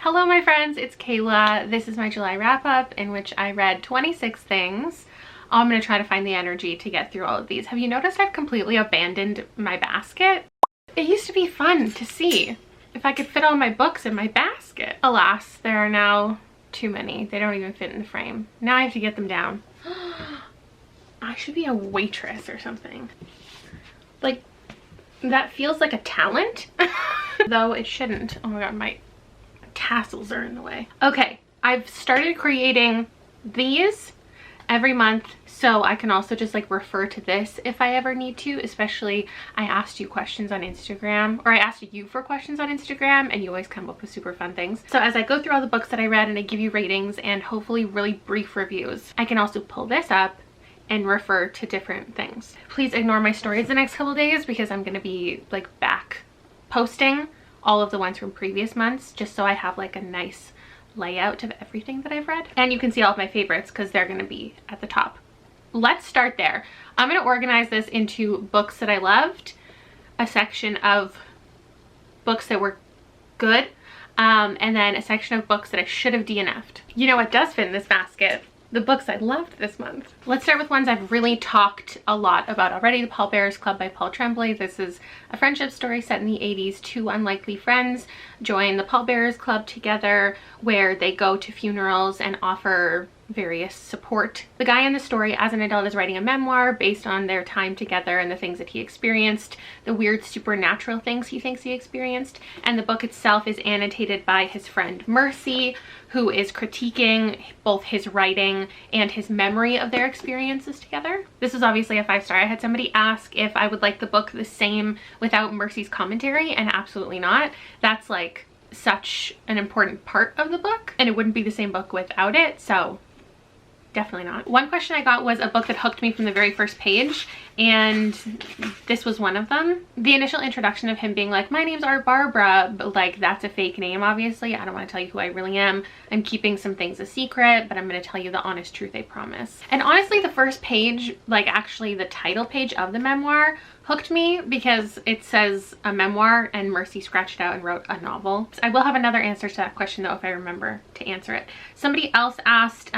Hello my friends, it's Kayla. This is my July wrap-up in which I read 26 things. I'm going to try to find the energy to get through all of these. Have you noticed I've completely abandoned my basket? It used to be fun to see if I could fit all my books in my basket. Alas, there are now too many. They don't even fit in the frame. Now I have to get them down. I should be a waitress or something. Like, that feels like a talent. Though it shouldn't. Oh my god, my tassels are in the way. Okay, I've started creating these every month so I can also just like refer to this if I ever need to. Especially I asked you questions on Instagram, or I asked you for questions on Instagram, and you always come up with super fun things. So as I go through all the books that I read and I give you ratings and hopefully really brief reviews, I can also pull this up and refer to different things. Please ignore my stories the next couple days because I'm gonna be like back posting all of the ones from previous months just so I have like a nice layout of everything that I've read. And you can see all of my favorites because they're gonna be at the top. Let's start there. I'm gonna organize this into books that I loved, a section of books that were good, and then a section of books that I should have DNF'd. You know what does fit in this basket? The books I loved this month. Let's start with ones I've really talked a lot about already. The Pallbearers Club by Paul Tremblay. This is a friendship story set in the 80s. Two unlikely friends join the Pallbearers Club together where they go to funerals and offer various support. The guy in the story as an adult is writing a memoir based on their time together and the things that he experienced, the weird supernatural things he thinks he experienced, and the book itself is annotated by his friend Mercy, who is critiquing both his writing and his memory of their experiences together. This is obviously a 5-star. I had somebody ask if I would like the book the same without Mercy's commentary, and absolutely not. That's like such an important part of the book, and it wouldn't be the same book without it, so definitely not. One question I got was a book that hooked me from the very first page, and this was one of them. The initial introduction of him being like, my name's Art Barbara, but like that's a fake name obviously. I don't want to tell you who I really am. I'm keeping some things a secret, but I'm going to tell you the honest truth, I promise. And honestly, the first page, like actually the title page of the memoir, hooked me because it says a memoir and Mercy scratched out and wrote a novel. I will have another answer to that question though if I remember to answer it. Somebody else asked,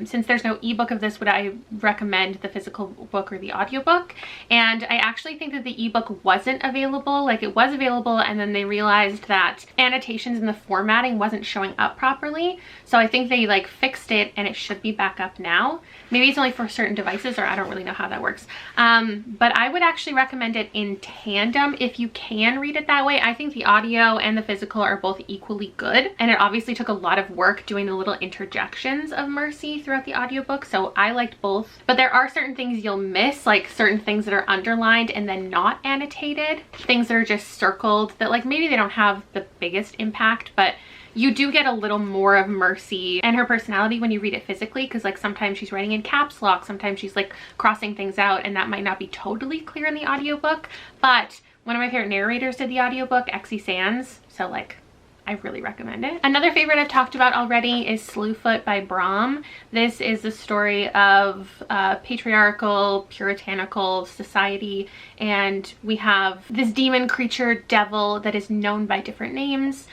since there's no ebook of this, would I recommend the physical book or the audiobook? And I actually think that the ebook wasn't available. Like, it was available and then they realized that annotations in the formatting wasn't showing up properly. So I think they like fixed it and it should be back up now. Maybe it's only for certain devices, or I don't really know how that works. But I would actually recommend it in tandem if you can read it that way. I think the audio and the physical are both equally good, and it obviously took a lot of work doing the little interjections of Mercy throughout the audiobook, so I liked both. But there are certain things you'll miss, like certain things that are underlined and then not annotated, things that are just circled that like maybe they don't have the biggest impact, but you do get a little more of Mercy and her personality when you read it physically, because like sometimes she's writing in caps lock, sometimes she's like crossing things out, and that might not be totally clear in the audiobook. But one of my favorite narrators did the audiobook, Exie Sands, so like I really recommend it. Another favorite I've talked about already is Slewfoot by Brom. This is the story of a patriarchal, puritanical society, and we have this demon creature devil that is known by different names,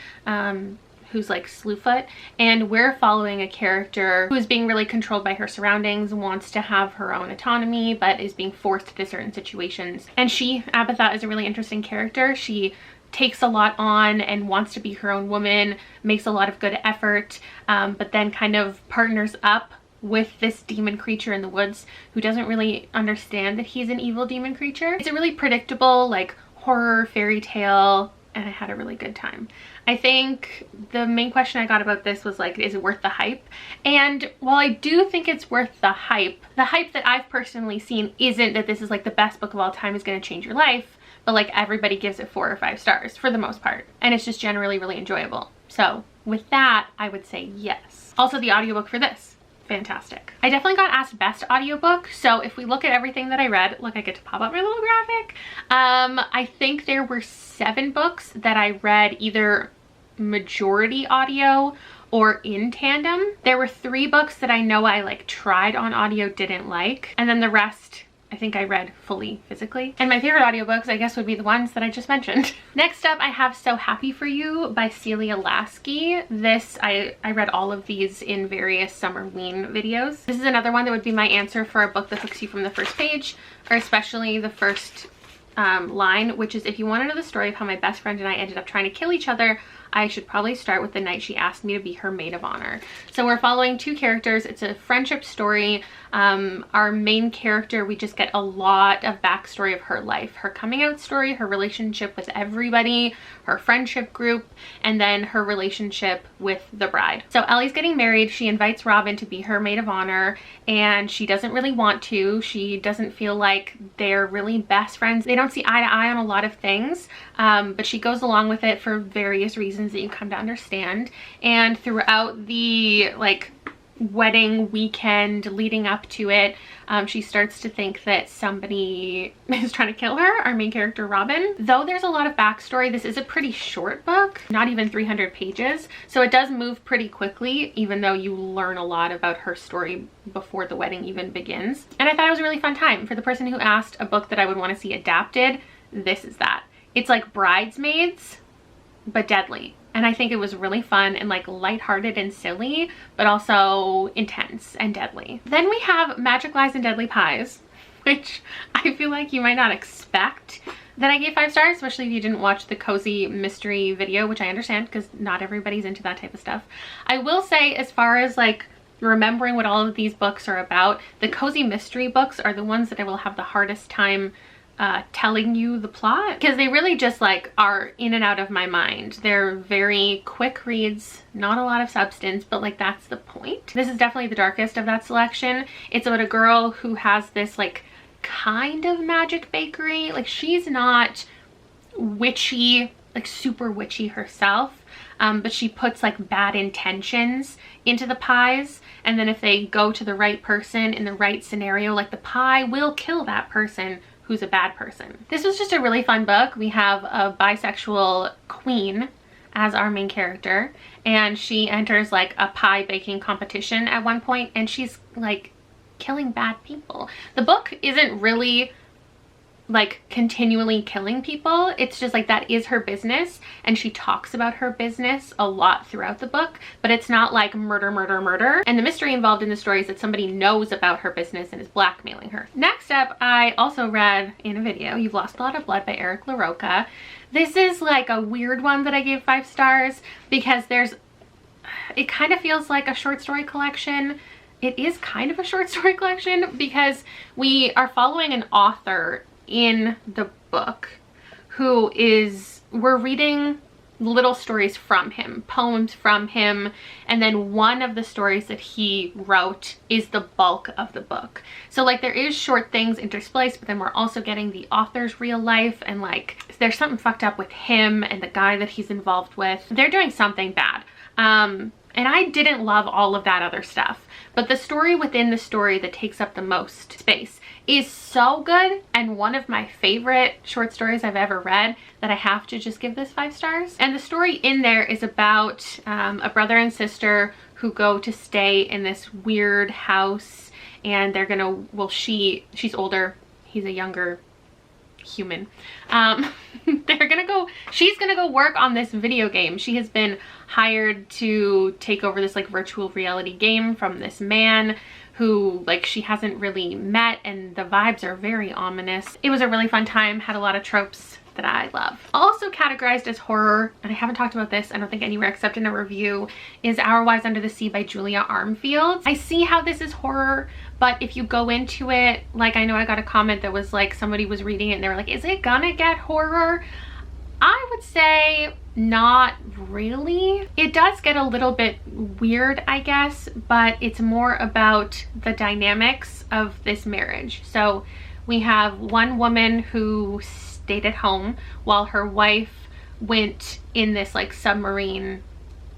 who's like Slewfoot, and we're following a character who is being really controlled by her surroundings, wants to have her own autonomy, but is being forced to certain situations. And she, Abatha, is a really interesting character. She takes a lot on and wants to be her own woman, makes a lot of good effort, but then kind of partners up with this demon creature in the woods who doesn't really understand that he's an evil demon creature. It's a really predictable like horror fairy tale, and I had a really good time. I think the main question I got about this was like, is it worth the hype? And while I do think it's worth the hype that I've personally seen isn't that this is like the best book of all time, is going to change your life, but like everybody gives it 4 or 5 stars for the most part, and it's just generally really enjoyable. So with that, I would say yes. Also, the audiobook for this, fantastic. I definitely got asked best audiobook, so if we look at everything that I read, look, I get to pop up my little graphic. I think there were 7 books that I read either majority audio or in tandem. There were 3 books that I know I like tried on audio, didn't like, and then the rest I think I read fully physically. And my favorite audiobooks, I guess, would be the ones that I just mentioned. Next up, I have So Happy For You by Celia Lasky. This, I read all of these in various Summerween videos. This is another one that would be my answer for a book that hooks you from the first page, or especially the first line, which is, if you want to know the story of how my best friend and I ended up trying to kill each other, I should probably start with the night she asked me to be her maid of honor. So we're following two characters. It's a friendship story. Our main character, we just get a lot of backstory of her life, her coming out story, her relationship with everybody, her friendship group, and then her relationship with the bride. So Ellie's getting married. She invites Robin to be her maid of honor, and she doesn't really want to. She doesn't feel like they're really best friends. They don't see eye to eye on a lot of things, but she goes along with it for various reasons that you come to understand. And throughout the wedding weekend leading up to it, she starts to think that somebody is trying to kill her, our main character Robin. Though there's a lot of backstory, this is a pretty short book, not even 300 pages, so it does move pretty quickly, even though you learn a lot about her story before the wedding even begins. And I thought it was a really fun time. For the person who asked a book that I would want to see adapted, this is that. It's like Bridesmaids, but deadly. And I think it was really fun and lighthearted and silly, but also intense and deadly. Then we have Magic Lies and Deadly Pies, which I feel like you might not expect that I gave 5 stars, especially if you didn't watch the cozy mystery video, which I understand because not everybody's into that type of stuff. I will say, as far as remembering what all of these books are about, the cozy mystery books are the ones that I will have the hardest time telling you the plot, because they really just are in and out of my mind. They're very quick reads, not a lot of substance, but that's the point. This is definitely the darkest of that selection. It's about a girl who has this kind of magic bakery. She's not witchy, super witchy herself, but she puts bad intentions into the pies, and then if they go to the right person in the right scenario, the pie will kill that person who's a bad person. This was just a really fun book. We have a bisexual queen as our main character, and she enters a pie baking competition at one point, and she's killing bad people. The book isn't really continually killing people. It's just that is her business, and she talks about her business a lot throughout the book, but it's not murder, murder, murder. And the mystery involved in the story is that somebody knows about her business and is blackmailing her. Next up, I also read in a video, You've Lost a Lot of Blood by Eric LaRocca. This is a weird one that I gave 5 stars because it kind of feels like a short story collection. It is kind of a short story collection because we are following an author in the book we're reading little stories from him, poems from him, and then one of the stories that he wrote is the bulk of the book. So there is short things interspliced, but then we're also getting the author's real life, and there's something fucked up with him and the guy that he's involved with. They're doing something bad. And I didn't love all of that other stuff, but the story within the story that takes up the most space is so good, and one of my favorite short stories I've ever read, that I have to just give this 5 stars. And the story in there is about a brother and sister who go to stay in this weird house, and they're gonna, well, she's older, he's a younger human. She's gonna go work on this video game. She has been hired to take over this virtual reality game from this man who she hasn't really met, and the vibes are very ominous. It was a really fun time, had a lot of tropes that I love. Also categorized as horror, and I haven't talked about this I don't think anywhere except in a review, is Our Wives Under the Sea by Julia Armfield. I see how this is horror, but if you go into it, I know I got a comment that was somebody was reading it and they were like, is it gonna get horror? I would say not really. It does get a little bit weird, I guess, but it's more about the dynamics of this marriage. So we have one woman who stayed at home while her wife went in this submarine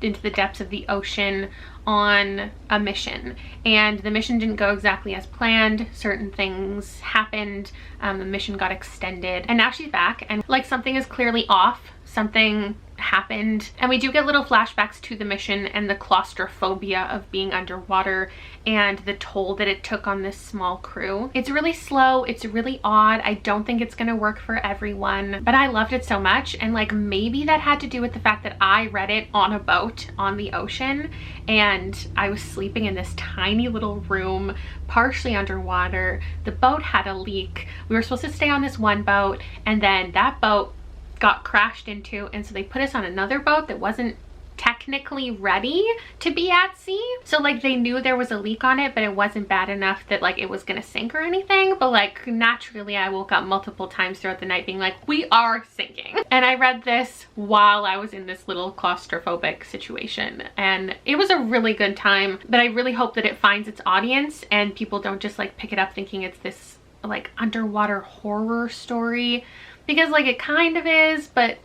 into the depths of the ocean on a mission, and the mission didn't go exactly as planned. Certain things happened, the mission got extended, and now she's back, and something is clearly off. Something happened. And we do get little flashbacks to the mission and the claustrophobia of being underwater and the toll that it took on this small crew. It's really slow, it's really odd. I don't think it's gonna work for everyone, but I loved it so much. And like, maybe that had to do with the fact that I read it on a boat on the ocean, and I was sleeping in this tiny little room, partially underwater. The boat had a leak. We were supposed to stay on this one boat, and then that boat got crashed into, and so they put us on another boat that wasn't technically ready to be at sea. So like, they knew there was a leak on it, but it wasn't bad enough that like it was gonna sink or anything. But like, naturally I woke up multiple times throughout the night being like, we are sinking. And I read this while I was in this little claustrophobic situation, and it was a really good time. But I really hope that it finds its audience and people don't just like pick it up thinking it's this like underwater horror story, because like it kind of is, but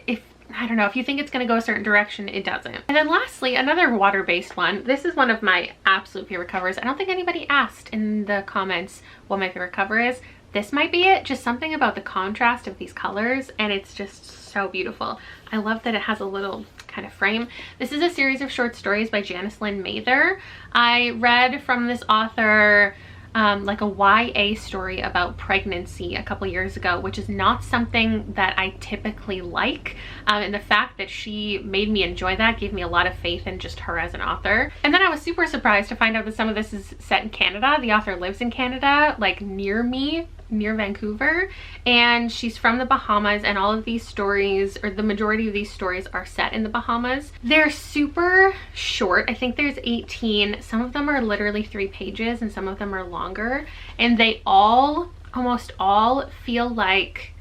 I don't know, if you think it's going to go a certain direction, it doesn't. And then lastly, another water-based one. This is one of my absolute favorite covers. I don't think anybody asked in the comments what my favorite cover is. This might be it. Just something about the contrast of these colors, and it's just so beautiful. I love that it has a little kind of frame. This is a series of short stories by Janice Lynn Mather. I read from this author like a YA story about pregnancy a couple years ago, which is not something that I typically like. And the fact that she made me enjoy that gave me a lot of faith in just her as an author. And then I was super surprised to find out that some of this is set in Canada. The author lives in Canada, like near me, near Vancouver, and she's from the Bahamas, and all of these stories, or the majority of these stories, are set in the Bahamas. They're super short. I think there's 18. Some of them are literally 3 pages and some of them are longer, and they all, almost all, feel like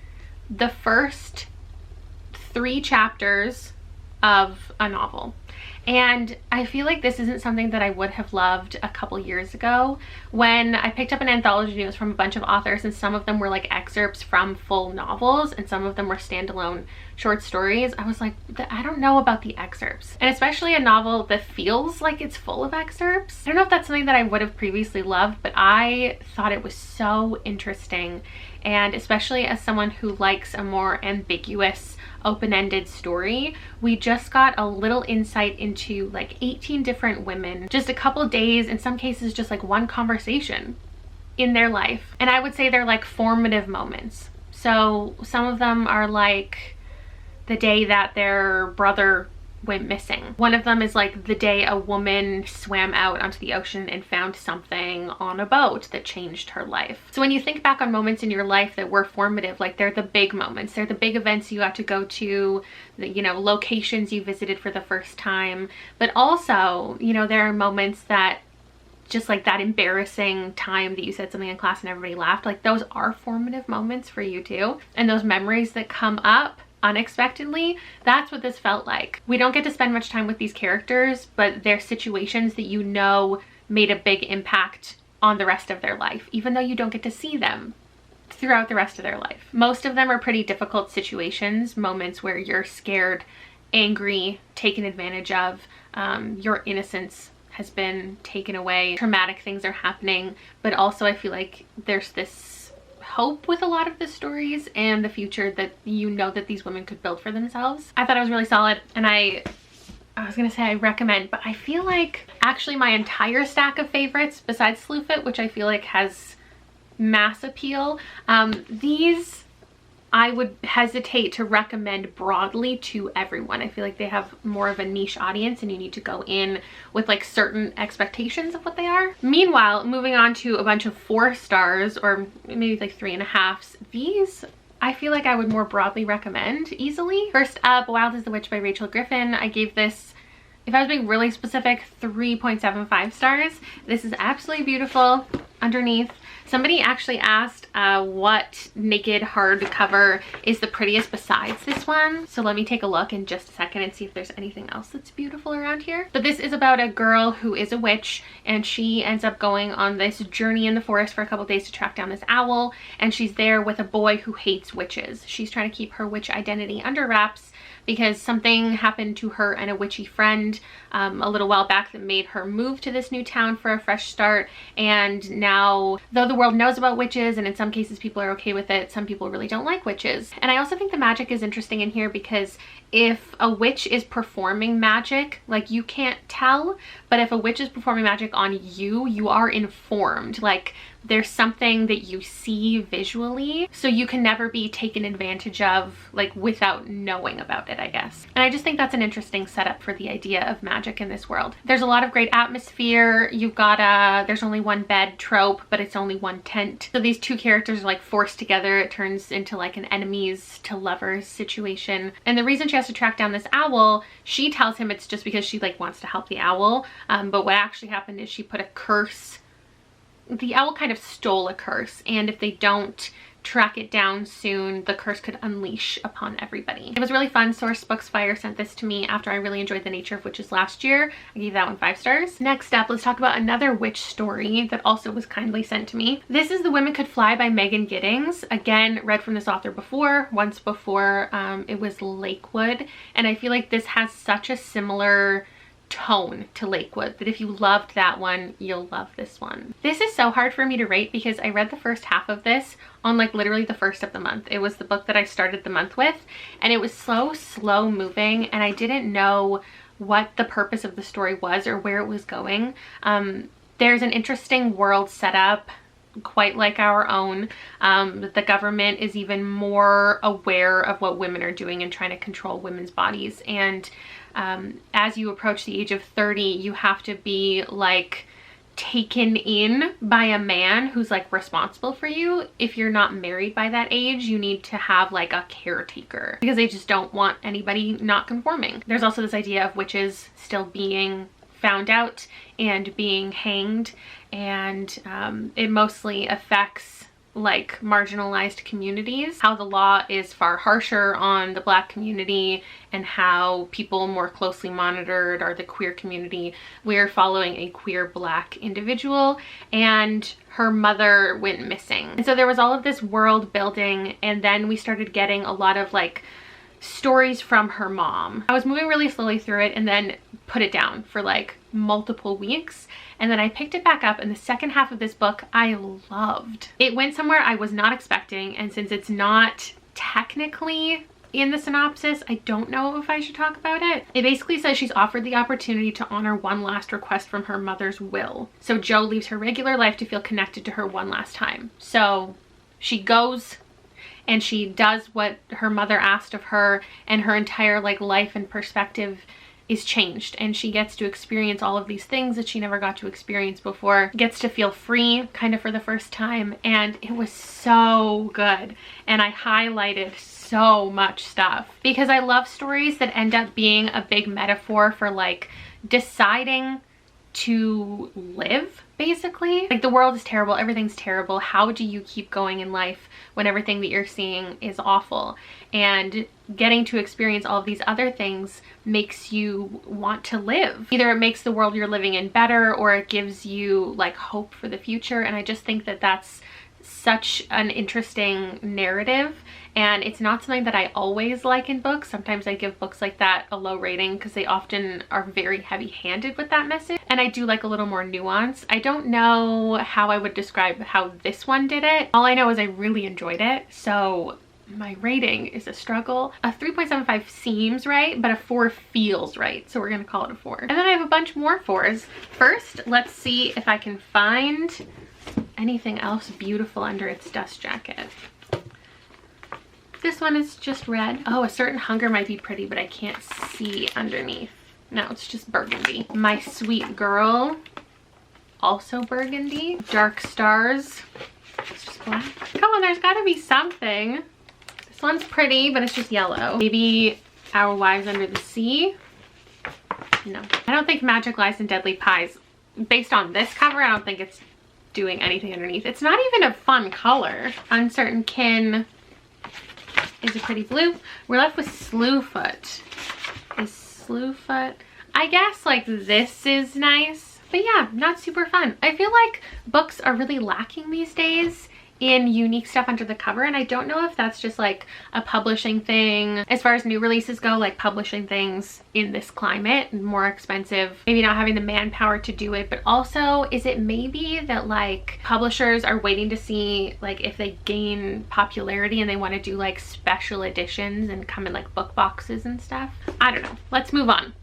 the first 3 chapters of a novel. And I feel like this isn't something that I would have loved a couple years ago when I picked up an anthology and it was from a bunch of authors, and some of them were like excerpts from full novels and some of them were standalone short stories. I was like, I don't know about the excerpts, and especially a novel that feels like it's full of excerpts. I don't know if that's something that I would have previously loved, but I thought it was so interesting. And especially as someone who likes a more ambiguous, open-ended story, we just got a little insight into like 18 different women, just a couple days, in some cases just like one conversation in their life. And I would say they're like formative moments. So some of them are like the day that their brother went missing. One of them is like the day a woman swam out onto the ocean and found something on a boat that changed her life. So when you think back on moments in your life that were formative, like they're the big moments, they're the big events you got to go to, the, you know, locations you visited for the first time. But also, you know, there are moments that just like that embarrassing time that you said something in class and everybody laughed, like those are formative moments for you too. And those memories that come up unexpectedly, that's what this felt like. We don't get to spend much time with these characters, but they're situations that you know made a big impact on the rest of their life, even though you don't get to see them throughout the rest of their life. Most of them are pretty difficult situations, moments where you're scared, angry, taken advantage of, your innocence has been taken away, traumatic things are happening, but also I feel like there's this hope with a lot of the stories and the future that you know that these women could build for themselves. I thought it was really solid, and I was gonna say I recommend, but I feel like actually my entire stack of favorites besides Slewfoot, which I feel like has mass appeal, these I would hesitate to recommend broadly to everyone. I feel like they have more of a niche audience and you need to go in with like certain expectations of what they are. Meanwhile, moving on to a bunch of 4 stars or maybe like 3.5s, these I feel like I would more broadly recommend easily. First up, Wild as the Witch by Rachel Griffin. I gave this, if I was being really specific, 3.75 stars. This is absolutely beautiful. Underneath, somebody actually asked what naked hardcover is the prettiest besides this one. So let me take a look in just a second and see if there's anything else that's beautiful around here. But this is about a girl who is a witch, and she ends up going on this journey in the forest for a couple days to track down this owl, and she's there with a boy who hates witches. She's trying to keep her witch identity under wraps because something happened to her and a witchy friend a little while back that made her move to this new town for a fresh start. And now, though the world knows about witches, and in some cases people are okay with it, some people really don't like witches. And I also think the magic is interesting in here because if a witch is performing magic, like you can't tell, but if a witch is performing magic on you, you are informed. Like there's something that you see visually, so you can never be taken advantage of like without knowing about it, I guess. And I just think that's an interesting setup for the idea of magic in this world. There's a lot of great atmosphere. You've got there's only one bed trope, but it's only one tent. So these two characters are like forced together. It turns into like an enemies to lovers situation. And the reason she has to track down this owl, she tells him it's just because she like wants to help the owl. But what actually happened is she put a curse. The owl kind of stole a curse, and if they don't track it down soon, the curse could unleash upon everybody. It was really fun. Source Books Fire sent this to me after I really enjoyed The Nature of Witches last year. I gave that one 5 stars. Next up, let's talk about another witch story that also was kindly sent to me. This is The Women Could Fly by Megan Giddings. Again, read from this author before, once before. It was Lakewood, and I feel like this has such a similar tone to Lakewood that if you loved that one, you'll love this one. This is so hard for me to rate because I read the first half of this on like literally the first of the month. It was the book that I started the month with, and it was so slow moving, and I didn't know what the purpose of the story was or where it was going. There's an interesting world set up, quite like our own. The government is even more aware of what women are doing and trying to control women's bodies. And as you approach the age of 30, you have to be like taken in by a man who's like responsible for you. If you're not married by that age, you need to have like a caretaker because they just don't want anybody not conforming. There's also this idea of witches still being found out and being hanged, and it mostly affects like marginalized communities, how the law is far harsher on the Black community and how people more closely monitored are the queer community. We're following a queer Black individual, and her mother went missing. And so there was all of this world building, and then we started getting a lot of like stories from her mom. I was moving really slowly through it and then put it down for like multiple weeks, and then I picked it back up, and the second half of this book I loved. It went somewhere I was not expecting, and since it's not technically in the synopsis, I don't know if I should talk about it. It basically says she's offered the opportunity to honor one last request from her mother's will. So Jo leaves her regular life to feel connected to her one last time. So she goes and she does what her mother asked of her, and her entire like life and perspective is changed, and she gets to experience all of these things that she never got to experience before, gets to feel free kind of for the first time, and it was so good. And I highlighted so much stuff because I love stories that end up being a big metaphor for like deciding to live, basically. Like the world is terrible, everything's terrible. How do you keep going in life when everything that you're seeing is awful? And getting to experience all of these other things makes you want to live. Either it makes the world you're living in better, or it gives you like hope for the future. And I just think that that's such an interesting narrative, and it's not something that I always like in books. Sometimes I give books like that a low rating because they often are very heavy-handed with that message, and I do like a little more nuance. I don't know how I would describe how this one did it. All I know is I really enjoyed it, so my rating is a struggle. A 3.75 seems right, but a 4 feels right, so we're gonna call it a 4. And then I have a bunch more 4s. First, let's see if I can find anything else beautiful under its dust jacket. This one is just red. Oh, A Certain Hunger might be pretty, but I can't see underneath. No, it's just burgundy. My Sweet Girl, also burgundy. Dark Stars, it's just black. Come on, there's gotta be something. This one's pretty, but it's just yellow. Maybe Our Wives Under the Sea. No, I don't think Magic Lies and Deadly Pies, based on this cover, I don't think it's doing anything underneath. It's not even a fun color. Uncertain Kin is a pretty blue. We're left with Slewfoot. Is Slewfoot, I guess like this is nice, but yeah, not super fun. I feel like books are really lacking these days in unique stuff under the cover, and I don't know if that's just like a publishing thing as far as new releases go, like publishing things in this climate, more expensive, maybe not having the manpower to do it, but also is it maybe that like publishers are waiting to see like if they gain popularity and they want to do like special editions and come in like book boxes and stuff? I don't know. Let's move on.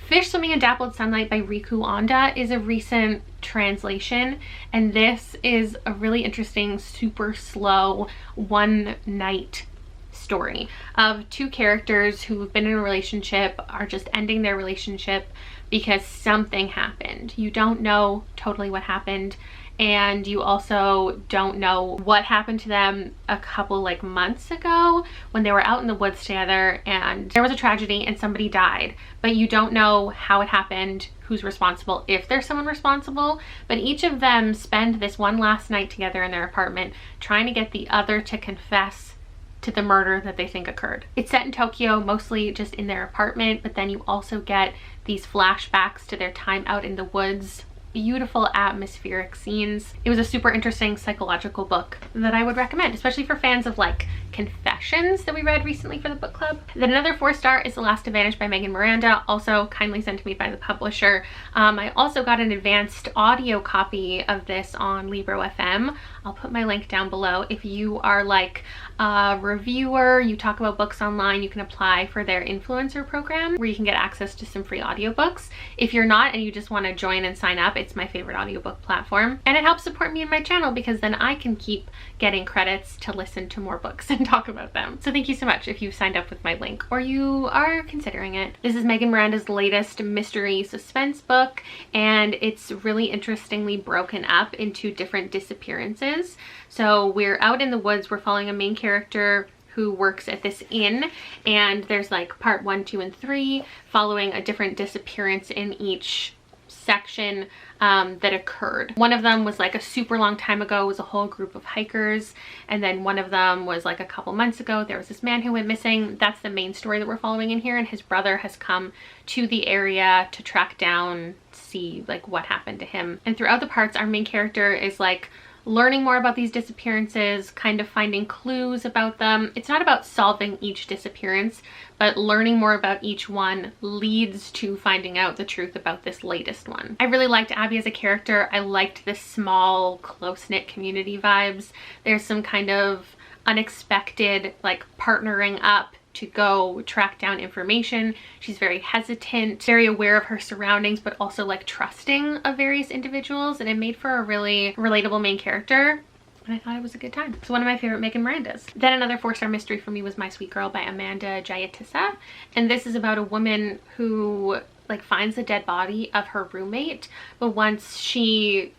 Fish Swimming in Dappled Sunlight by Riku Onda is a recent translation, and this is a really interesting, super slow one night story of two characters who've been in a relationship, are just ending their relationship because something happened. You don't know totally what happened, and you also don't know what happened to them a couple like months ago when they were out in the woods together and there was a tragedy and somebody died, but you don't know how it happened, who's responsible, if there's someone responsible. But each of them spend this one last night together in their apartment trying to get the other to confess to the murder that they think occurred. It's set in Tokyo, mostly just in their apartment, but then you also get these flashbacks to their time out in the woods. Beautiful atmospheric scenes. It was a super interesting psychological book that I would recommend, especially for fans of like confessions that we read recently for the book club. Then another 4-star is The Last to Vanish by Megan Miranda, also kindly sent to me by the publisher. I also got an advanced audio copy of this on Libro FM. I'll put my link down below. If you are like a reviewer, you talk about books online, you can apply for their influencer program where you can get access to some free audiobooks. If you're not and you just want to join and sign up, it's my favorite audiobook platform, and it helps support me and my channel because then I can keep getting credits to listen to more books and talk about them. So thank you so much if you've signed up with my link or you are considering it. This is Megan Miranda's latest mystery suspense book, and it's really interestingly broken up into different disappearances. So we're out in the woods, we're following a main character who works at this inn, and there's like part 1, 2, and 3 following a different disappearance in each section that occurred. One of them was like a super long time ago, was a whole group of hikers, and then one of them was like a couple months ago, there was this man who went missing. That's the main story that we're following in here, and his brother has come to the area to track down, see like what happened to him. And throughout the parts, our main character is like learning more about these disappearances, kind of finding clues about them. It's not about solving each disappearance, but learning more about each one leads to finding out the truth about this latest one. I really liked Abby as a character. I liked the small, close-knit community vibes. There's some kind of unexpected like partnering up to go track down information. She's very hesitant, very aware of her surroundings, but also like trusting of various individuals, and it made for a really relatable main character, and I thought it was a good time. It's one of my favorite Megan Mirandas. Then another 4-star mystery for me was My Sweet Girl by Amanda Jayatissa, and this is about a woman who like finds the dead body of her roommate, but once she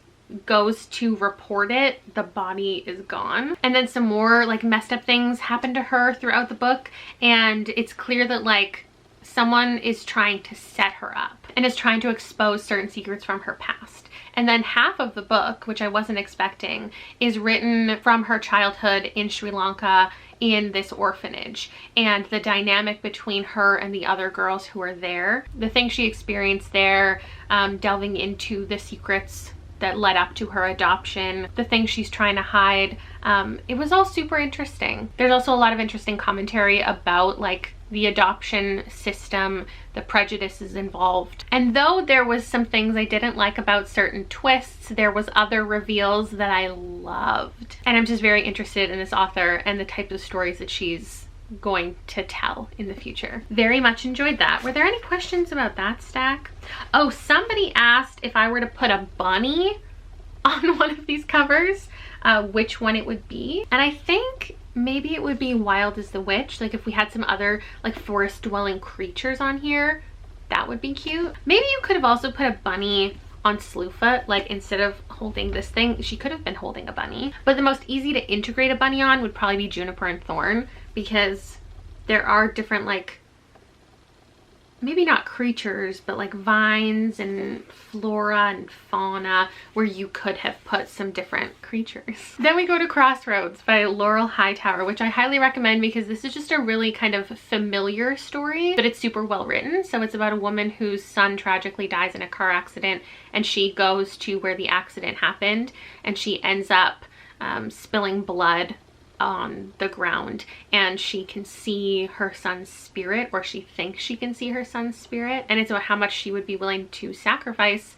goes to report it, the body is gone. And then some more like messed up things happen to her throughout the book, and it's clear that like someone is trying to set her up and is trying to expose certain secrets from her past. And then half of the book, which I wasn't expecting, is written from her childhood in Sri Lanka in this orphanage, and the dynamic between her and the other girls who are there, the things she experienced there, delving into the secrets that led up to her adoption, the things she's trying to hide. It was all super interesting. There's also a lot of interesting commentary about like the adoption system, the prejudices involved. And though there was some things I didn't like about certain twists, there was other reveals that I loved. And I'm just very interested in this author and the types of stories that she's going to tell in the future. Very much enjoyed that. Were there any questions about that stack? Oh, somebody asked if I were to put a bunny on one of these covers, which one it would be. And I think maybe it would be Wild as the Witch. Like if we had some other like forest dwelling creatures on here, that would be cute. Maybe you could have also put a bunny on Slewfoot, like instead of holding this thing, she could have been holding a bunny. But the most easy to integrate a bunny on would probably be Juniper and Thorn, because there are different like, maybe not creatures, but like vines and flora and fauna where you could have put some different creatures. Then we go to Crossroads by Laurel Hightower, which I highly recommend because this is just a really kind of familiar story, but it's super well written. So it's about a woman whose son tragically dies in a car accident, and she goes to where the accident happened, and she ends up spilling blood on the ground, and she can see her son's spirit, or she thinks she can see her son's spirit, and it's about how much she would be willing to sacrifice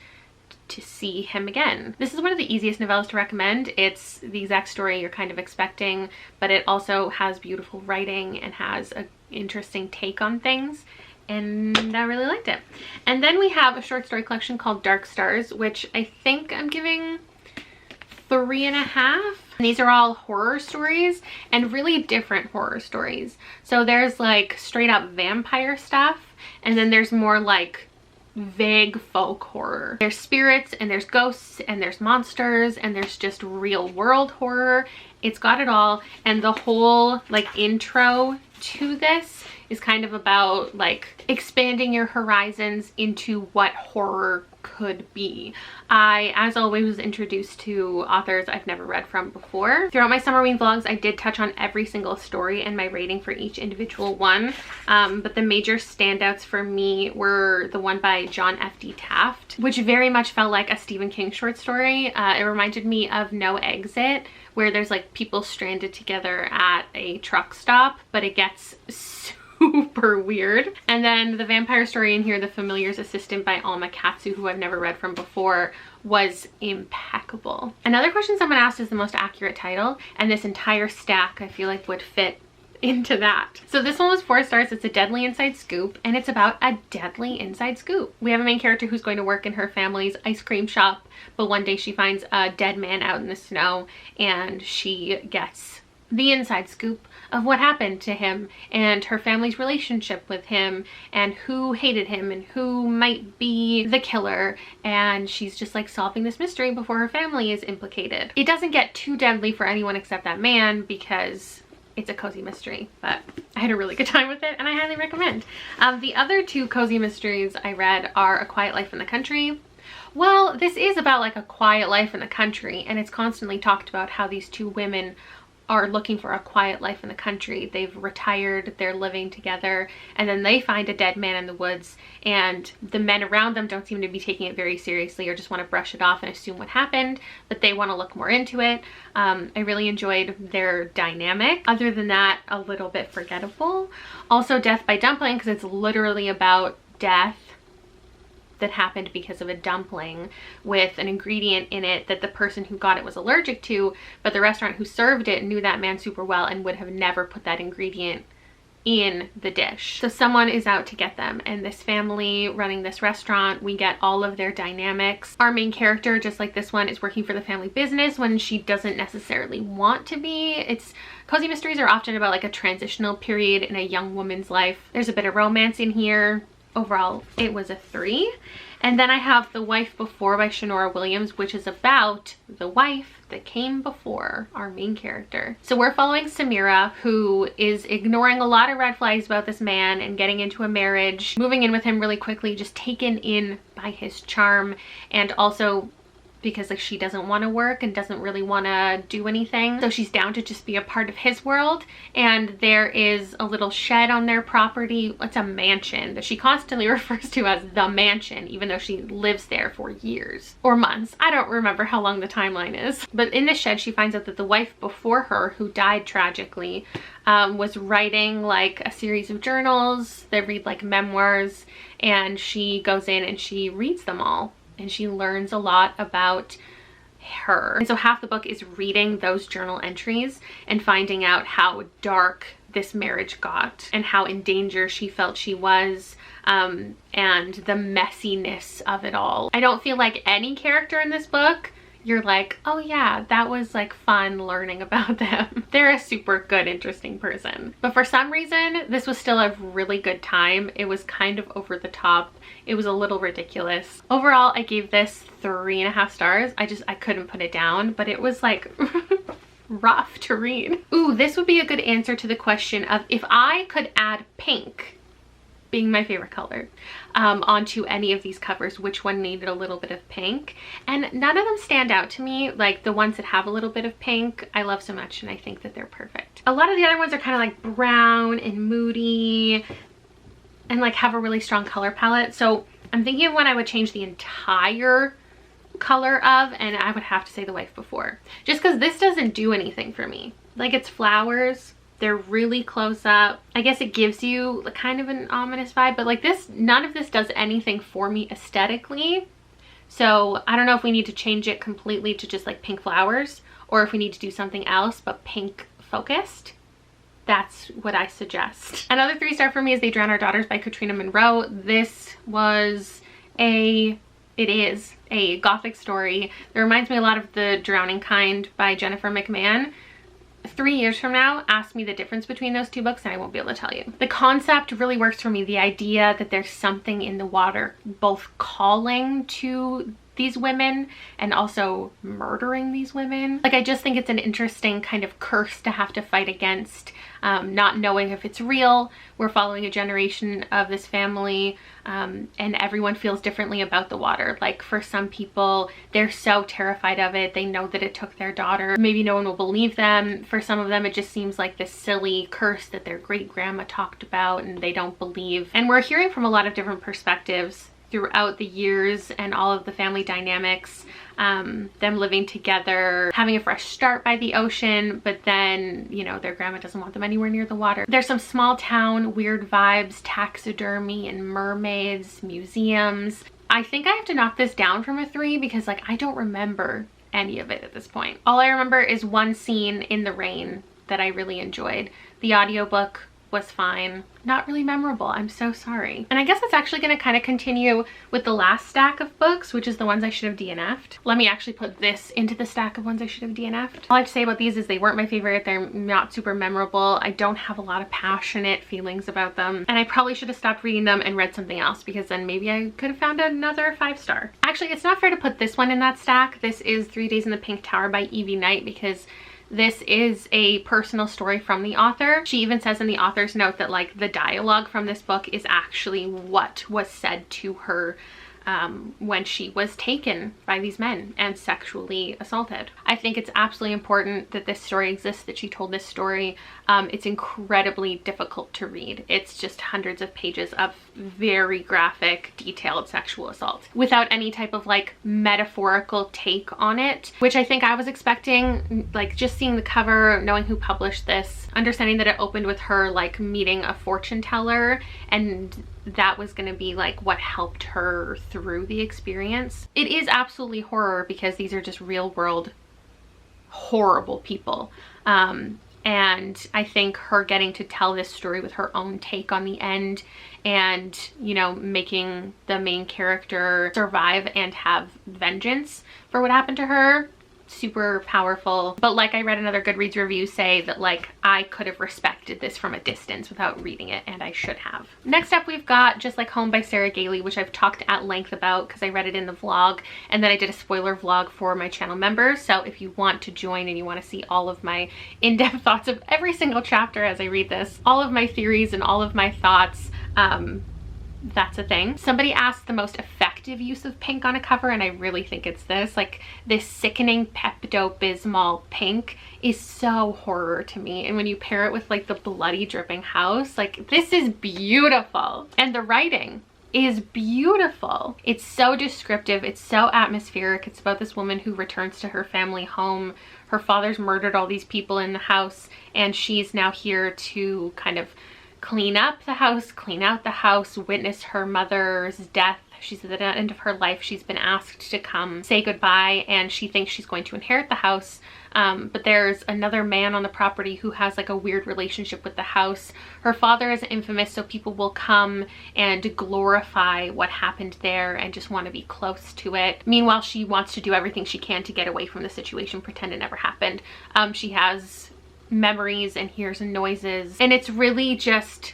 to see him again. This is one of the easiest novellas to recommend. It's the exact story you're kind of expecting, but it also has beautiful writing and has an interesting take on things, and I really liked it. And then we have a short story collection called Dark Stars, which I think I'm giving 3.5. These are all horror stories, and really different horror stories. So there's like straight up vampire stuff, and then there's more like vague folk horror. There's spirits, and there's ghosts, and there's monsters, and there's just real world horror. It's got it all, and the whole like intro to this is kind of about like expanding your horizons into what horror could be. I, as always, was introduced to authors I've never read from before. Throughout my Summerween vlogs, I did touch on every single story and my rating for each individual one, but the major standouts for me were the one by John F.D. Taft, which very much felt like a Stephen King short story. It reminded me of No Exit, where there's like people stranded together at a truck stop, but it gets super weird. And then the vampire story in here, The Familiar's Assistant by Alma Katsu, who I've never read from before, was impeccable. Another question someone asked is the most accurate title, and this entire stack I feel like would fit into that. So this one was 4 stars. It's a deadly inside scoop, and it's about a deadly inside scoop. We have a main character who's going to work in her family's ice cream shop, but one day she finds a dead man out in the snow, and she gets the inside scoop of what happened to him and her family's relationship with him and who hated him and who might be the killer, and she's just like solving this mystery before her family is implicated. It doesn't get too deadly for anyone except that man because it's a cozy mystery, but I had a really good time with it and I highly recommend. The other 2 cozy mysteries I read are A Quiet Life in the Country. Well, this is about like a quiet life in the country, and it's constantly talked about how these 2 women are looking for a quiet life in the country. They've retired, they're living together, and then they find a dead man in the woods, and the men around them don't seem to be taking it very seriously or just want to brush it off and assume what happened, but they want to look more into it. I really enjoyed their dynamic. Other than that, a little bit forgettable. Also Death by Dumpling, because it's literally about death that happened because of a dumpling with an ingredient in it that the person who got it was allergic to, but the restaurant who served it knew that man super well and would have never put that ingredient in the dish. So someone is out to get them, and this family running this restaurant, we get all of their dynamics. Our main character, just like this one, is working for the family business when she doesn't necessarily want to be. Cozy mysteries are often about like a transitional period in a young woman's life. There's a bit of romance in here. Overall, it was a 3. And then I have The Wife Before by Shanora Williams, which is about the wife that came before our main character. So we're following Samira, who is ignoring a lot of red flags about this man and getting into a marriage, moving in with him really quickly, just taken in by his charm, and also because like she doesn't want to work and doesn't really want to do anything, so she's down to just be a part of his world. And there is a little shed on their property. It's a mansion that she constantly refers to as the mansion, even though she lives there for years or months. I don't remember how long the timeline is, but in the shed she finds out that the wife before her, who died tragically, was writing like a series of journals that read like memoirs, and she goes in and she reads them all, and she learns a lot about her. And so half the book is reading those journal entries and finding out how dark this marriage got and how in danger she felt she was, and the messiness of it all. I don't feel like any character in this book you're like, oh yeah, that was like fun learning about them. They're a super good, interesting person. But for some reason, this was still a really good time. It was kind of over the top. It was a little ridiculous. Overall, I gave this 3.5 stars. I couldn't put it down, but it was like rough to read. Ooh, this would be a good answer to the question of if I could add pink, being my favorite color, onto any of these covers, which one needed a little bit of pink. And none of them stand out to me. Like the ones that have a little bit of pink, I love so much, and I think that they're perfect. A lot of the other ones are kind of like brown and moody and like have a really strong color palette. So I'm thinking of when I would change the entire color of, and I would have to say The Wife Before, just because this doesn't do anything for me. Like, it's flowers, they're really close up. I guess it gives you kind of an ominous vibe, but like this, none of this does anything for me aesthetically. So I don't know if we need to change it completely to just like pink flowers, or if we need to do something else but pink focused. That's what I suggest. Another 3-star for me is They Drown Our Daughters by Katrina Monroe. This was it is a gothic story that reminds me a lot of The Drowning Kind by Jennifer McMahon. 3 years from now, ask me the difference between those two books and I won't be able to tell you. The concept really works for me. The idea that there's something in the water both calling to these women and also murdering these women. Like, I just think it's an interesting kind of curse to have to fight against, not knowing if it's real. We're following a generation of this family, and everyone feels differently about the water. Like, for some people, they're so terrified of it. They know that it took their daughter. Maybe no one will believe them. For some of them, it just seems like this silly curse that their great grandma talked about and they don't believe. And we're hearing from a lot of different perspectives throughout the years and all of the family dynamics, them living together, having a fresh start by the ocean, but then, you know, their grandma doesn't want them anywhere near the water. There's some small town weird vibes, taxidermy and mermaids, museums. I think I have to knock this down from a 3 because like I don't remember any of it at this point. All I remember is one scene in the rain that I really enjoyed. The audiobook was fine. Not really memorable. I'm so sorry. And I guess it's actually going to kind of continue with the last stack of books, which is the ones I should have DNF'd. Let me actually put this into the stack of ones I should have DNF'd. All I have to say about these is they weren't my favorite. They're not super memorable. I don't have a lot of passionate feelings about them. And I probably should have stopped reading them and read something else, because then maybe I could have found another 5-star. Actually, it's not fair to put this one in that stack. This is 3 Days in the Pink Tower by Evie Knight, because this is a personal story from the author. She even says in the author's note that like the dialogue from this book is actually what was said to her when she was taken by these men and sexually assaulted. I think it's absolutely important that this story exists, that she told this story. It's incredibly difficult to read. It's just hundreds of pages of very graphic, detailed sexual assault without any type of like metaphorical take on it, which I think I was expecting. Like, just seeing the cover, knowing who published this, understanding that it opened with her like meeting a fortune teller, and that was going to be like what helped her through the experience. It is absolutely horror, because these are just real world horrible people. And I think her getting to tell this story with her own take on the end, and, you know, making the main character survive and have vengeance for what happened to her, super powerful. But like, I read another Goodreads review say that like I could have respected this from a distance without reading it, and I should have. Next up, we've got Just Like Home by Sarah Gailey, which I've talked at length about because I read it in the vlog, and then I did a spoiler vlog for my channel members. So if you want to join and you want to see all of my in-depth thoughts of every single chapter as I read this, all of my theories and all of my thoughts, that's a thing. Somebody asked the most effective use of pink on a cover, and I really think it's this. Like, this sickening Pepto-Bismol pink is so horror to me, and when you pair it with like the bloody dripping house, like, this is beautiful. And the writing is beautiful. It's so descriptive, it's so atmospheric. It's about this woman who returns to her family home. Her father's murdered all these people in the house, and she's now here to kind of clean up the house, clean out the house, witness her mother's death. She's at the end of her life. She's been asked to come say goodbye, and she thinks she's going to inherit the house. But there's another man on the property who has like a weird relationship with the house. Her father is infamous, so people will come and glorify what happened there and just want to be close to it. Meanwhile, she wants to do everything she can to get away from the situation, pretend it never happened. She has memories and hears noises, and it's really just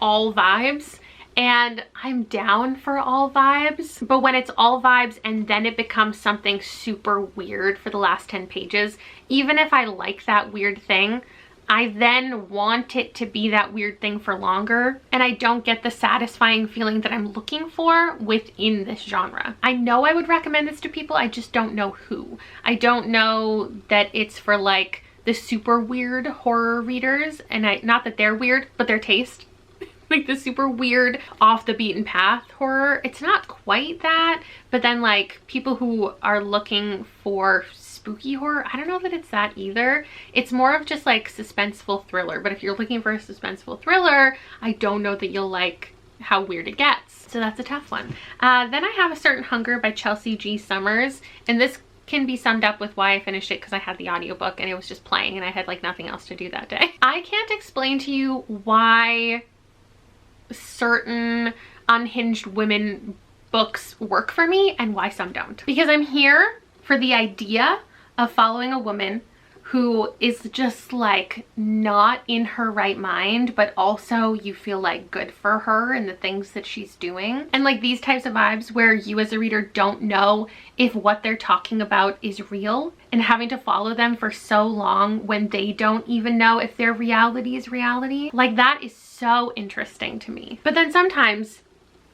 all vibes, and I'm down for all vibes. But when it's all vibes and then it becomes something super weird for the last 10 pages, even if I like that weird thing, I then want it to be that weird thing for longer, and I don't get the satisfying feeling that I'm looking for within this genre. I know I would recommend this to people, I just don't know who. I don't know that it's for like the super weird horror readers, and not that they're weird, but their taste. like the super weird off the beaten path horror. It's not quite that, but then like people who are looking for spooky horror, I don't know that it's that either. It's more of just like suspenseful thriller, but if you're looking for a suspenseful thriller, I don't know that you'll like how weird it gets. So that's a tough one. Then I have A Certain Hunger by Chelsea G. Summers, and this can be summed up with why I finished it because I had the audiobook and it was just playing and I had like nothing else to do that day. I can't explain to you why certain unhinged women books work for me and why some don't. Because I'm here for the idea of following a woman who is just like not in her right mind, but also you feel like good for her and the things that she's doing. And like these types of vibes where you as a reader don't know if what they're talking about is real, and having to follow them for so long when they don't even know if their reality is reality. Like that is so interesting to me. But then sometimes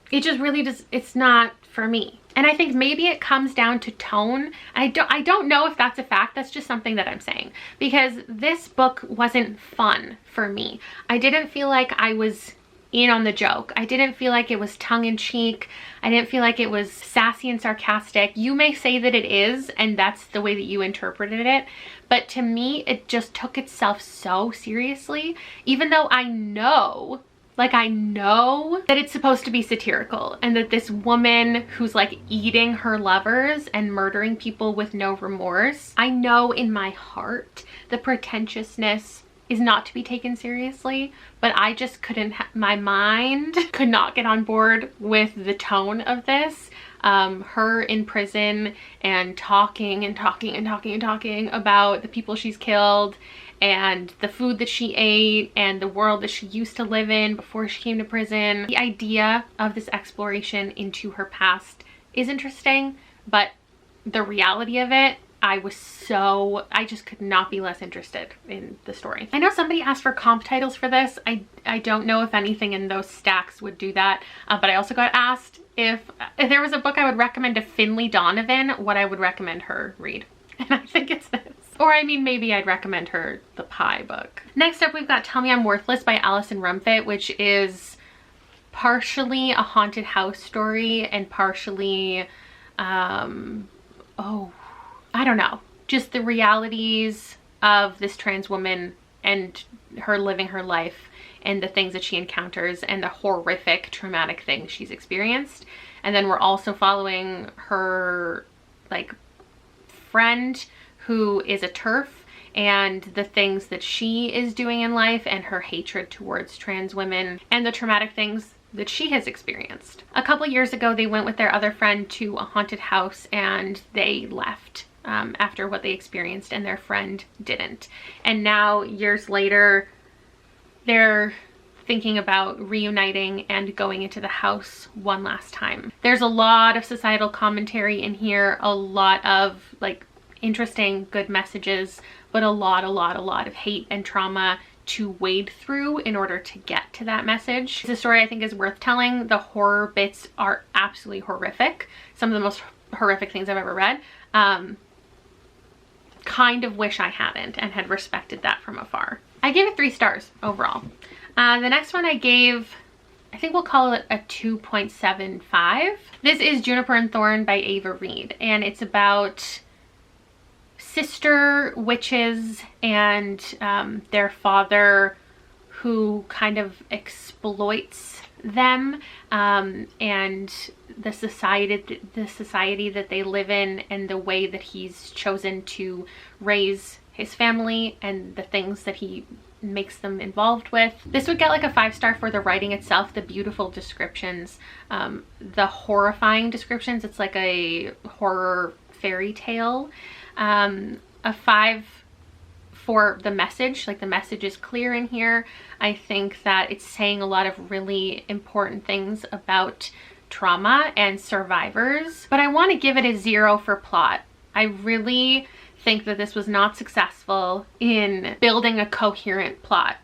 it just really does, it's not for me. And I think maybe it comes down to tone. I don't know if that's a fact. That's just something that I'm saying. Because this book wasn't fun for me. I didn't feel like I was in on the joke. I didn't feel like it was tongue-in-cheek. I didn't feel like it was sassy and sarcastic. You may say that it is, and that's the way that you interpreted it. But to me, it just took itself so seriously. Even though I know that it's supposed to be satirical and that this woman who's like eating her lovers and murdering people with no remorse, I know in my heart the pretentiousness is not to be taken seriously, but I just couldn't, my mind could not get on board with the tone of this. Her in prison and talking about the people she's killed and the food that she ate and the world that she used to live in before she came to prison. The idea of this exploration into her past is interesting, but the reality of it, I just could not be less interested in the story. I know somebody asked for comp titles for this. I don't know if anything in those stacks would do that, but I also got asked if there was a book I would recommend to Finley Donovan, what I would recommend her read. And I think it's this. Or I mean, maybe I'd recommend her the Pie book. Next up, we've got Tell Me I'm Worthless by Alison Rumfitt, which is partially a haunted house story and partially, I don't know, just the realities of this trans woman and her living her life and the things that she encounters and the horrific traumatic things she's experienced. And then we're also following her like friend who is a TERF and the things that she is doing in life and her hatred towards trans women and the traumatic things that she has experienced. A couple years ago, they went with their other friend to a haunted house and they left after what they experienced, and their friend didn't. And now, years later, they're thinking about reuniting and going into the house one last time. There's a lot of societal commentary in here, a lot of like interesting, good messages, but a lot of hate and trauma to wade through in order to get to that message. It's a story I think is worth telling. The horror bits are absolutely horrific. Some of the most horrific things I've ever read. Kind of wish I hadn't and had respected that from afar. I gave it 3 stars overall. The next one I gave, I think we'll call it a 2.75. This is Juniper and Thorn by Ava Reed, and it's about sister witches and their father who kind of exploits them and the society that they live in and the way that he's chosen to raise his family and the things that he makes them involved with. This would get like a 5-star for the writing itself, the beautiful descriptions, the horrifying descriptions. It's like a horror fairy tale. A 5 for the message, like the message is clear in here. I think that it's saying a lot of really important things about trauma and survivors, but I want to give it a 0 for plot. I really think that this was not successful in building a coherent plot.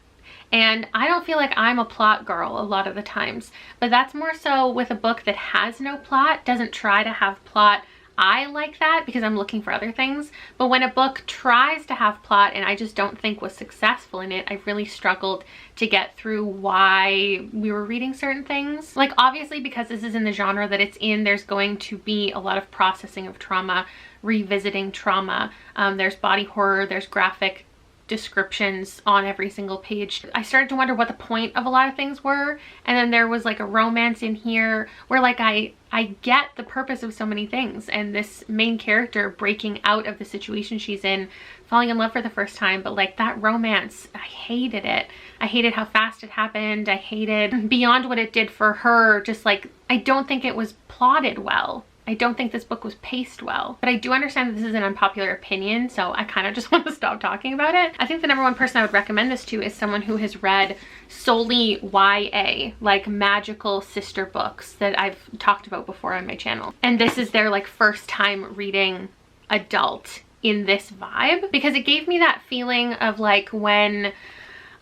And I don't feel like I'm a plot girl a lot of the times, but that's more so with a book that has no plot, doesn't try to have plot. I like that because I'm looking for other things. But when a book tries to have plot and I just don't think was successful in it, I really struggled to get through why we were reading certain things. Like, obviously, because this is in the genre that it's in, there's going to be a lot of processing of trauma, revisiting trauma. There's body horror, there's graphic descriptions on every single page. I started to wonder what the point of a lot of things were, and then there was like a romance in here where like I get the purpose of so many things, and this main character breaking out of the situation she's in, falling in love for the first time, but like that romance, I hated it. I hated how fast it happened. I hated beyond what it did for her, just like I don't think it was plotted well. I don't think this book was paced well, but I do understand that this is an unpopular opinion, so I kind of just want to stop talking about it. I think the number one person I would recommend this to is someone who has read solely YA, like magical sister books that I've talked about before on my channel. And this is their like first time reading adult in this vibe, because it gave me that feeling of like when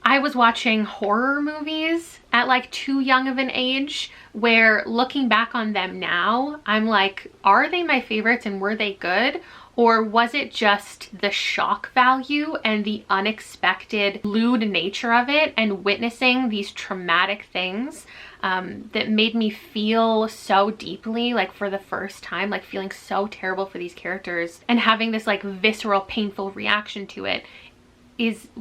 I was watching horror movies at like too young of an age, where looking back on them now, I'm like, are they my favorites and were they good? Or was it just the shock value and the unexpected lewd nature of it and witnessing these traumatic things that made me feel so deeply, like for the first time, like feeling so terrible for these characters and having this like visceral, painful reaction to it?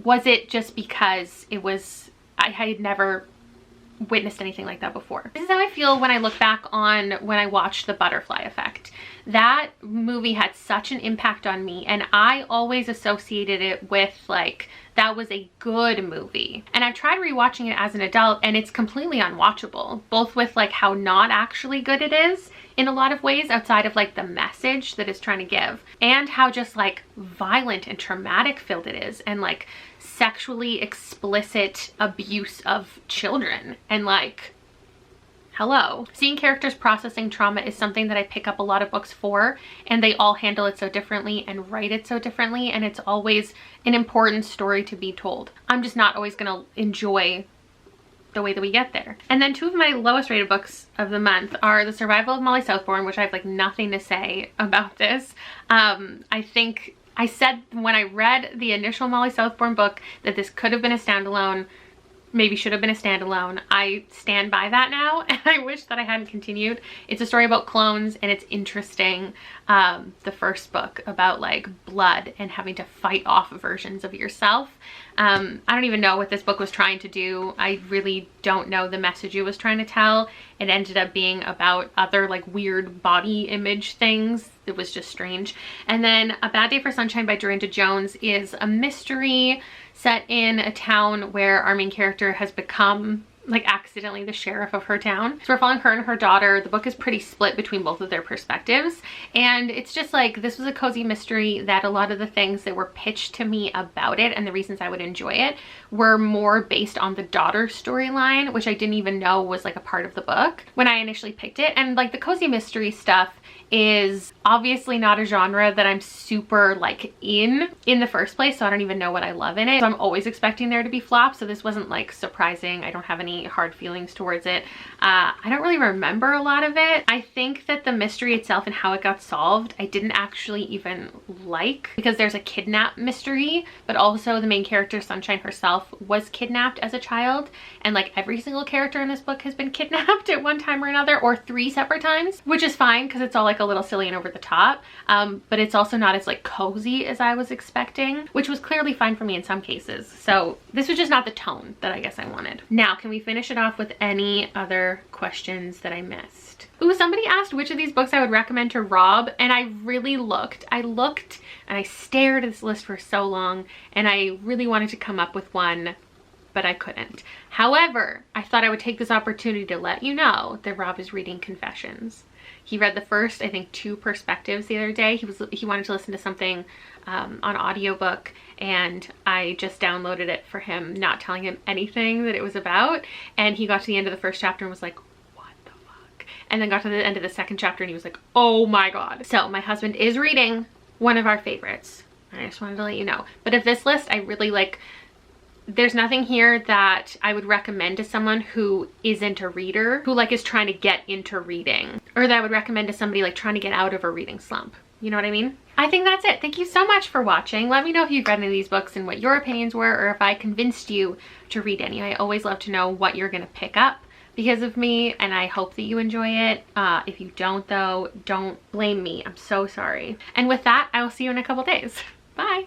Was it just because it was, I had never witnessed anything like that before? This is how I feel when I look back on when I watched The Butterfly Effect. That movie had such an impact on me, and I always associated it with like, that was a good movie. And I've tried rewatching it as an adult and it's completely unwatchable, both with like how not actually good it is in a lot of ways outside of like the message that it's trying to give, and how just like violent and traumatic filled it is, and like sexually explicit abuse of children. And like, hello. Seeing characters processing trauma is something that I pick up a lot of books for, and they all handle it so differently and write it so differently, and it's always an important story to be told. I'm just not always gonna enjoy the way that we get there. And then two of my lowest rated books of the month are The Survival of Molly Southbourne, which I have like nothing to say about this. I think I said when I read the initial Molly Southbourne book that this could have been a standalone, maybe should have been a standalone. I stand by that now, and I wish that I hadn't continued. It's a story about clones, and it's interesting. The first book about like blood and having to fight off versions of yourself. I don't even know what this book was trying to do. I really don't know the message it was trying to tell. It ended up being about other like weird body image things. It was just strange. And then A Bad Day for Sunshine by Dorinda Jones is a mystery set in a town where our main character has become like accidentally the sheriff of her town. So we're following her and her daughter. The book is pretty split between both of their perspectives, and it's just like, this was a cozy mystery that a lot of the things that were pitched to me about it and the reasons I would enjoy it were more based on the daughter storyline, which I didn't even know was like a part of the book when I initially picked it. And like the cozy mystery stuff is obviously not a genre that I'm super like in the first place, so I don't even know what I love in it. So I'm always expecting there to be flops, so this wasn't like surprising. I don't have any hard feelings towards it. I don't really remember a lot of it. I think that the mystery itself and how it got solved I didn't actually even like, because there's a kidnap mystery, but also the main character Sunshine herself was kidnapped as a child, and like every single character in this book has been kidnapped at one time or another, or 3 separate times, which is fine because it's all like a little silly and over the top, but it's also not as like cozy as I was expecting, which was clearly fine for me in some cases. So this was just not the tone that I guess I wanted. Now, can we finish it off with any other questions that I missed? Ooh, somebody asked which of these books I would recommend to Rob, and I really looked and I stared at this list for so long, and I really wanted to come up with one, but I couldn't. However, I thought I would take this opportunity to let you know that Rob is reading Confessions. He read the first, I think, 2 perspectives the other day. He wanted to listen to something on audiobook, and I just downloaded it for him, not telling him anything that it was about. And he got to the end of the first chapter and was like, what the fuck? And then got to the end of the second chapter and he was like, oh my god. So my husband is reading one of our favorites. I just wanted to let you know. But of this list, I really like There's nothing here that I would recommend to someone who isn't a reader, who like is trying to get into reading, or that I would recommend to somebody like trying to get out of a reading slump. You know what I mean? I think that's it. Thank you so much for watching. Let me know if you've read any of these books and what your opinions were, or if I convinced you to read any. I always love to know what you're gonna pick up because of me, and I hope that you enjoy it. If you don't though, don't blame me. I'm so sorry. And with that, I will see you in a couple days. Bye.